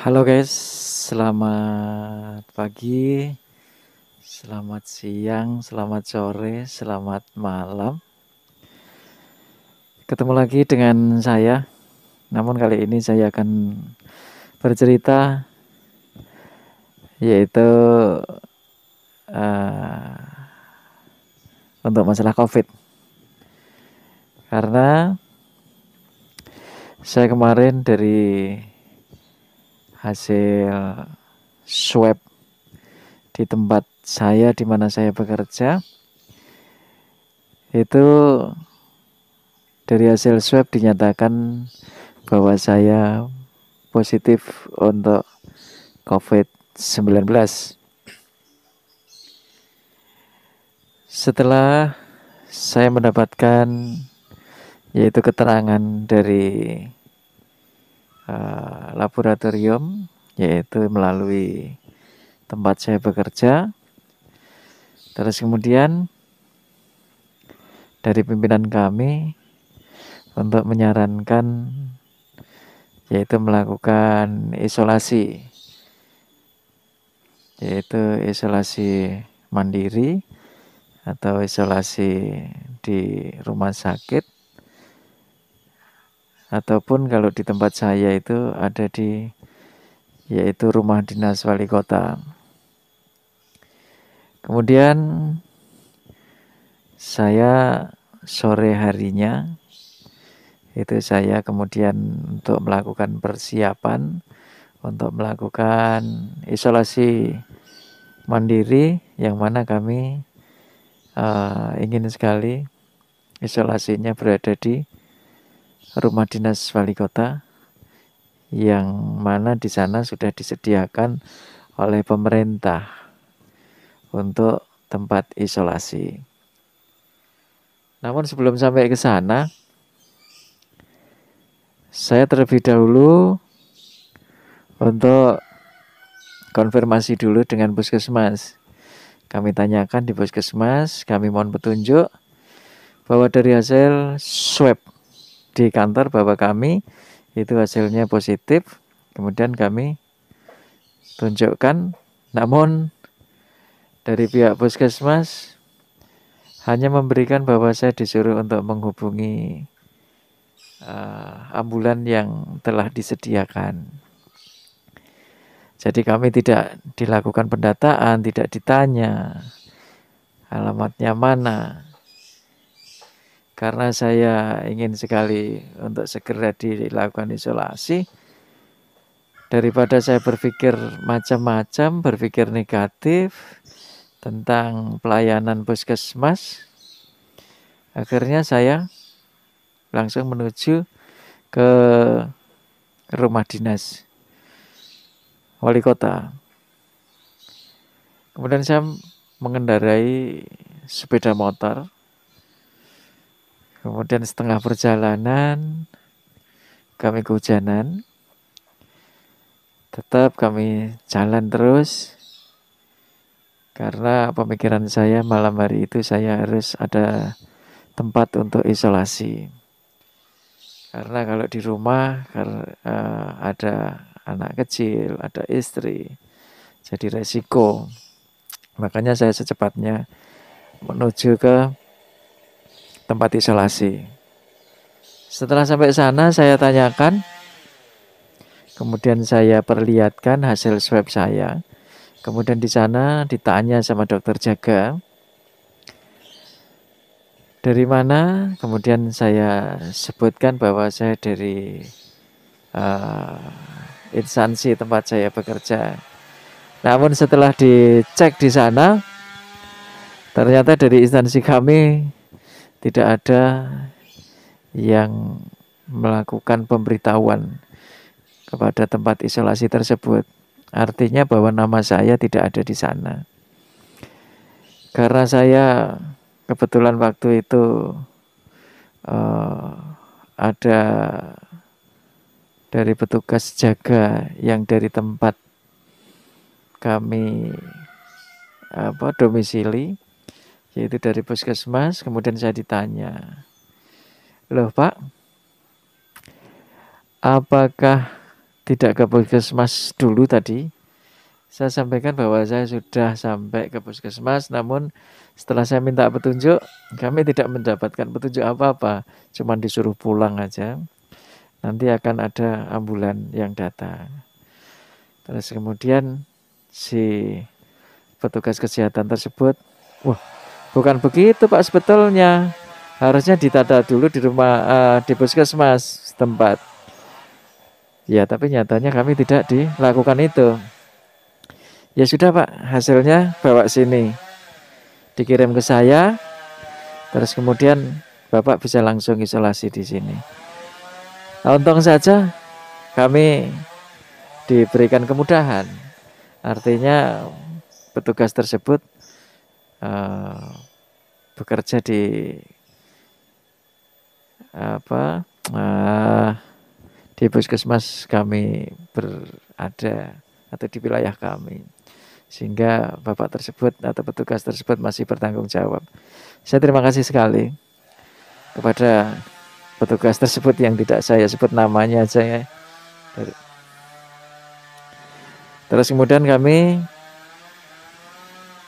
Halo guys, selamat pagi, selamat siang, selamat sore, selamat malam. Ketemu lagi dengan saya, namun kali ini saya akan bercerita yaitu uh, untuk masalah COVID. Karena saya kemarin dari hasil swab di tempat saya di mana saya bekerja itu dari hasil swab dinyatakan bahwa saya positif untuk COVID-19. Setelah saya mendapatkan yaitu keterangan dari laboratorium, yaitu melalui tempat saya bekerja. Terus kemudian dari pimpinan kami untuk menyarankan yaitu melakukan isolasi, yaitu isolasi mandiri atau isolasi di rumah sakit, ataupun kalau di tempat saya itu ada di yaitu rumah dinas wali kota. Kemudian saya sore harinya itu saya kemudian untuk melakukan persiapan untuk melakukan isolasi mandiri, yang mana kami ingin sekali isolasinya berada di rumah dinas wali kota, yang mana di sana sudah disediakan oleh pemerintah untuk tempat isolasi. Namun sebelum sampai ke sana, saya terlebih dahulu untuk konfirmasi dulu dengan puskesmas. Kami tanyakan di puskesmas, kami mohon petunjuk bahwa dari hasil swab di kantor bahwa kami itu hasilnya positif. Kemudian kami tunjukkan, namun dari pihak puskesmas hanya memberikan bahwa saya disuruh untuk menghubungi ambulan yang telah disediakan. Jadi kami tidak dilakukan pendataan, tidak ditanya alamatnya mana. Karena saya ingin sekali untuk segera dilakukan isolasi, daripada saya berpikir macam-macam, berpikir negatif tentang pelayanan puskesmas, akhirnya saya langsung menuju ke rumah dinas wali kota. Kemudian saya mengendarai sepeda motor. Kemudian setengah perjalanan kami kehujanan. Tetap kami jalan terus. Karena pemikiran saya malam hari itu saya harus ada tempat untuk isolasi. Karena kalau di rumah ada anak kecil, ada istri, jadi resiko. Makanya saya secepatnya menuju ke tempat isolasi. Setelah sampai sana saya tanyakan, kemudian saya perlihatkan hasil swab saya. Kemudian di sana ditanya sama dokter jaga, dari mana? Kemudian saya sebutkan bahwa saya dari instansi tempat saya bekerja. Namun setelah dicek di sana, ternyata dari instansi kami tidak ada yang melakukan pemberitahuan kepada tempat isolasi tersebut. Artinya bahwa nama saya tidak ada di sana. Karena saya kebetulan waktu itu ada dari petugas jaga yang dari tempat kami domisili, yaitu dari puskesmas. Kemudian saya ditanya, loh Pak, apakah tidak ke puskesmas dulu tadi, saya sampaikan bahwa saya sudah sampai ke puskesmas, namun setelah saya minta petunjuk, kami tidak mendapatkan petunjuk apa-apa, cuma disuruh pulang aja. Nanti akan ada ambulan yang datang. Terus kemudian si petugas kesehatan tersebut, wah, bukan begitu Pak sebetulnya. Harusnya ditata dulu di rumah di puskesmas setempat. Ya, tapi nyatanya kami tidak dilakukan itu. Ya sudah Pak, hasilnya bawa sini. Dikirim ke saya, terus kemudian Bapak bisa langsung isolasi di sini. Untung saja kami diberikan kemudahan. Artinya petugas tersebut bekerja di puskesmas kami berada atau di wilayah kami, sehingga bapak tersebut atau petugas tersebut masih bertanggung jawab. Saya terima kasih sekali kepada petugas tersebut yang tidak saya sebut namanya aja ya. Terus kemudian kami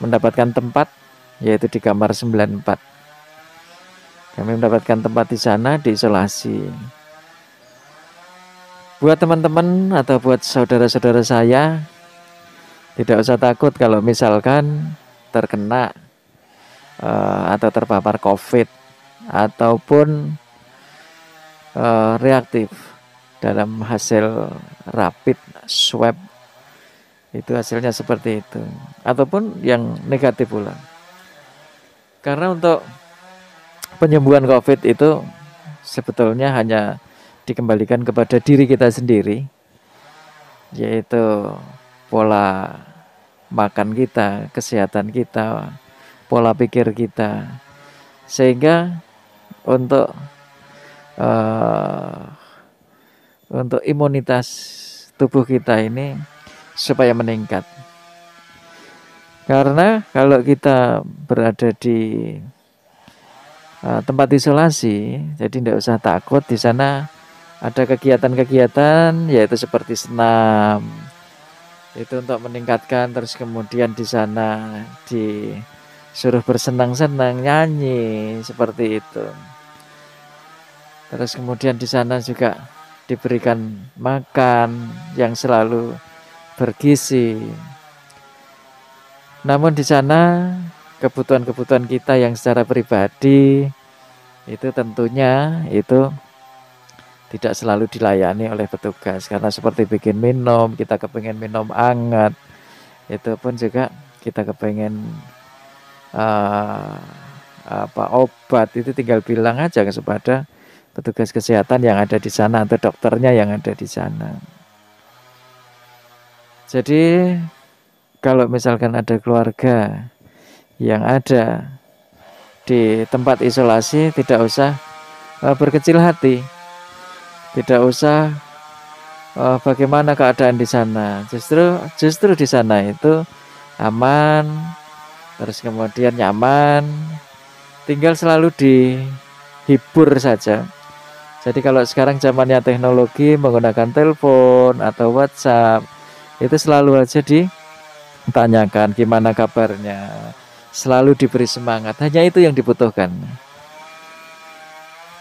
mendapatkan tempat, yaitu di kamar 94. Kami mendapatkan tempat di sana, diisolasi. Buat teman-teman atau buat saudara-saudara saya, tidak usah takut kalau misalkan terkena atau terpapar COVID ataupun reaktif dalam hasil rapid swab, itu hasilnya seperti itu, ataupun yang negatif pula. Karena untuk penyembuhan COVID itu sebetulnya hanya dikembalikan kepada diri kita sendiri, yaitu pola makan kita, kesehatan kita, pola pikir kita, sehingga untuk imunitas tubuh kita ini supaya meningkat. Karena kalau kita berada di tempat isolasi, jadi tidak usah takut. Di sana ada kegiatan-kegiatan, yaitu seperti senam, itu untuk meningkatkan. Terus kemudian di sana disuruh bersenang-senang, nyanyi, seperti itu. Terus kemudian di sana juga diberikan makan yang selalu bergizi. Namun di sana kebutuhan-kebutuhan kita yang secara pribadi itu tentunya itu tidak selalu dilayani oleh petugas, karena seperti bikin minum, kita kepengen minum hangat, itu pun juga kita kepengen obat, itu tinggal bilang aja kepada petugas kesehatan yang ada di sana atau dokternya yang ada di sana. Jadi kalau misalkan ada keluarga yang ada di tempat isolasi, tidak usah berkecil hati. Tidak usah bagaimana keadaan di sana. Justru di sana itu aman, terus kemudian nyaman. Tinggal selalu dihibur saja. Jadi kalau sekarang zamannya teknologi, menggunakan telepon atau WhatsApp, itu selalu aja ditanyakan gimana kabarnya. Selalu diberi semangat. Hanya itu yang dibutuhkan.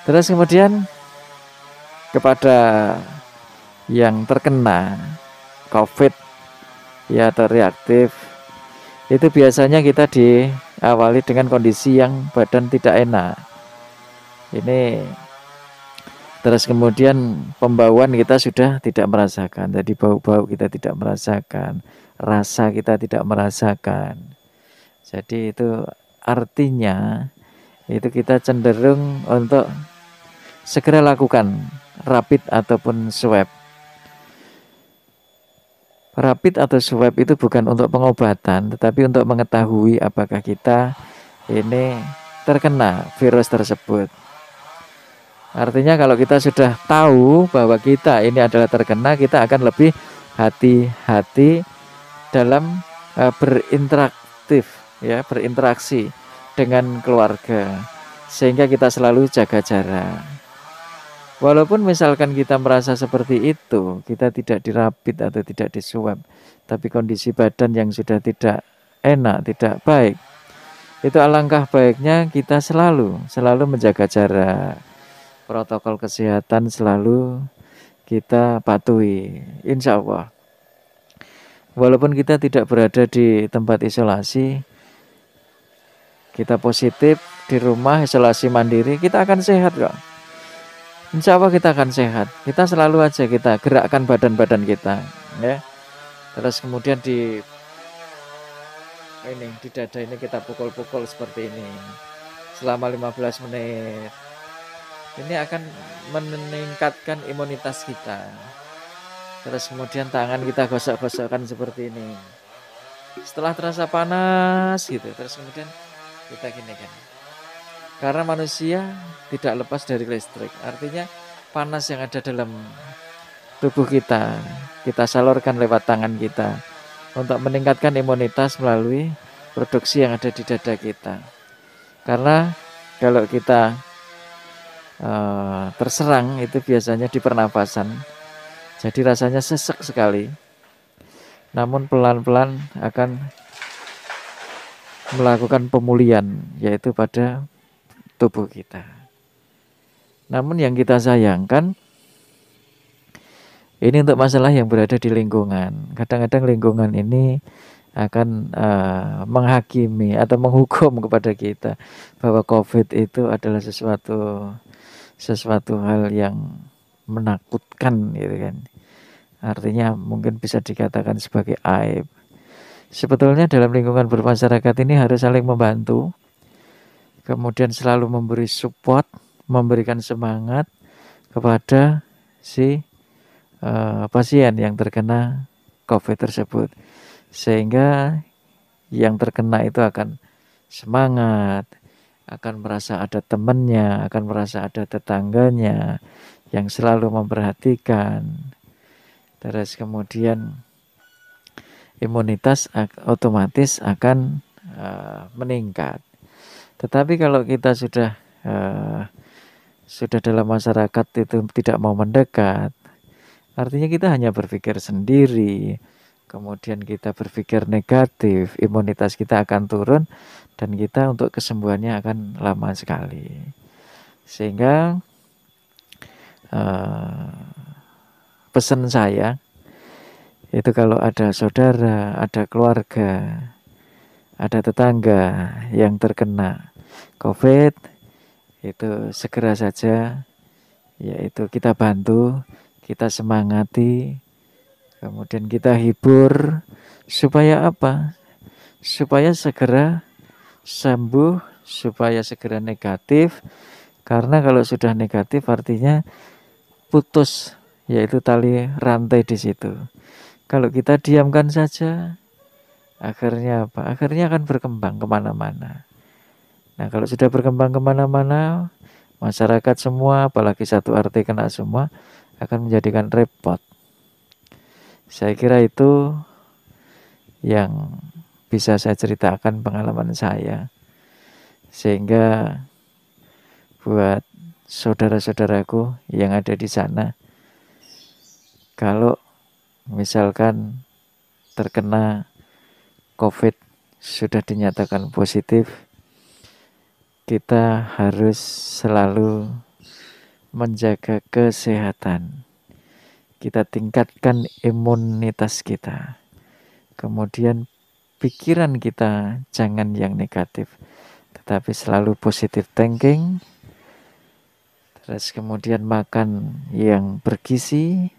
Terus kemudian kepada yang terkena COVID ya atau reaktif, itu biasanya kita diawali dengan kondisi yang badan tidak enak. Ini terus kemudian pembauan kita sudah tidak merasakan. Jadi bau-bau kita tidak merasakan, rasa kita tidak merasakan. Jadi itu artinya itu kita cenderung untuk segera lakukan rapid ataupun swab. Rapid atau swab itu bukan untuk pengobatan, tetapi untuk mengetahui apakah kita ini terkena virus tersebut. Artinya kalau kita sudah tahu bahwa kita ini adalah terkena, kita akan lebih hati-hati dalam berinteraksi dengan keluarga, sehingga kita selalu jaga jarak. Walaupun misalkan kita merasa seperti itu, kita tidak dirapit atau tidak diswab, tapi kondisi badan yang sudah tidak enak, tidak baik, itu alangkah baiknya kita selalu menjaga jarak, protokol kesehatan selalu kita patuhi. Insya Allah, walaupun kita tidak berada di tempat isolasi, kita positif di rumah isolasi mandiri, kita akan sehat kok. Insya Allah kita akan sehat. Kita selalu aja kita gerakkan badan-badan kita, ya. Terus kemudian di dada ini kita pukul-pukul seperti ini selama 15 menit. Ini akan meningkatkan imunitas kita. Terus kemudian tangan kita gosok-gosokkan seperti ini. Setelah terasa panas gitu, terus kemudian kita gini kan. Karena manusia tidak lepas dari listrik. Artinya panas yang ada dalam tubuh kita salurkan lewat tangan kita untuk meningkatkan imunitas melalui produksi yang ada di dada kita. Karena kalau kita terserang itu biasanya di pernapasan, jadi rasanya sesek sekali. Namun pelan-pelan akan melakukan pemulihan, yaitu pada tubuh kita. Namun yang kita sayangkan, ini untuk masalah yang berada di lingkungan. Kadang-kadang lingkungan ini akan menghakimi atau menghukum kepada kita bahwa COVID itu adalah sesuatu hal yang menakutkan gitu kan. Artinya mungkin bisa dikatakan sebagai aib. Sebetulnya dalam lingkungan bermasyarakat ini harus saling membantu, kemudian selalu memberi support, memberikan semangat kepada si pasien yang terkena COVID tersebut, sehingga yang terkena itu akan semangat, akan merasa ada temannya, akan merasa ada tetangganya yang selalu memperhatikan. Terus kemudian imunitas otomatis akan meningkat. Tetapi kalau kita sudah dalam masyarakat itu tidak mau mendekat, artinya kita hanya berpikir sendiri, kemudian kita berpikir negatif, imunitas kita akan turun dan kita untuk kesembuhannya akan lama sekali. Sehingga pesan saya itu kalau ada saudara, ada keluarga, ada tetangga yang terkena COVID, itu segera saja yaitu kita bantu, kita semangati, kemudian kita hibur supaya apa? Supaya segera sembuh, supaya segera negatif. Karena kalau sudah negatif artinya putus, yaitu tali rantai di situ. Kalau kita diamkan saja, akhirnya apa? Akhirnya akan berkembang kemana-mana. Nah, kalau sudah berkembang kemana-mana, masyarakat semua, apalagi satu RT kena semua, akan menjadikan repot. Saya kira itu yang bisa saya ceritakan pengalaman saya. Sehingga buat saudara-saudaraku yang ada di sana, kalau misalkan terkena COVID sudah dinyatakan positif, kita harus selalu menjaga kesehatan. Kita tingkatkan imunitas kita. Kemudian pikiran kita jangan yang negatif, tetapi selalu positive thinking. Terus kemudian makan yang bergizi,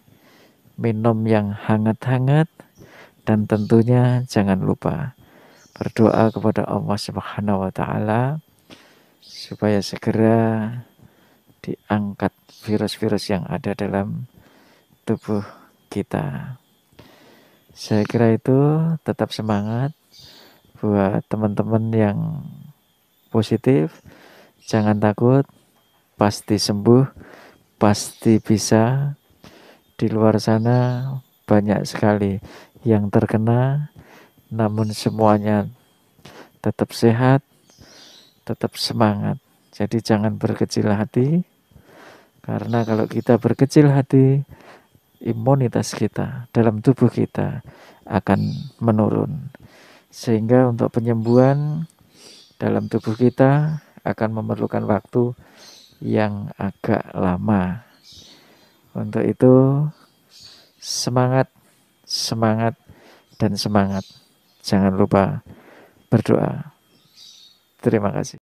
minum yang hangat-hangat, dan tentunya jangan lupa berdoa kepada Allah Subhanahu wa Ta'ala supaya segera diangkat virus-virus yang ada dalam tubuh kita. Saya kira itu, tetap semangat buat teman-teman yang positif, jangan takut, pasti sembuh, pasti bisa. Di luar sana banyak sekali yang terkena, namun semuanya tetap sehat, tetap semangat. Jadi jangan berkecil hati, Karena kalau kita berkecil hati, imunitas kita dalam tubuh kita akan menurun. Sehingga untuk penyembuhan dalam tubuh kita akan memerlukan waktu yang agak lama. Untuk itu, semangat, semangat, dan semangat. Jangan lupa berdoa. Terima kasih.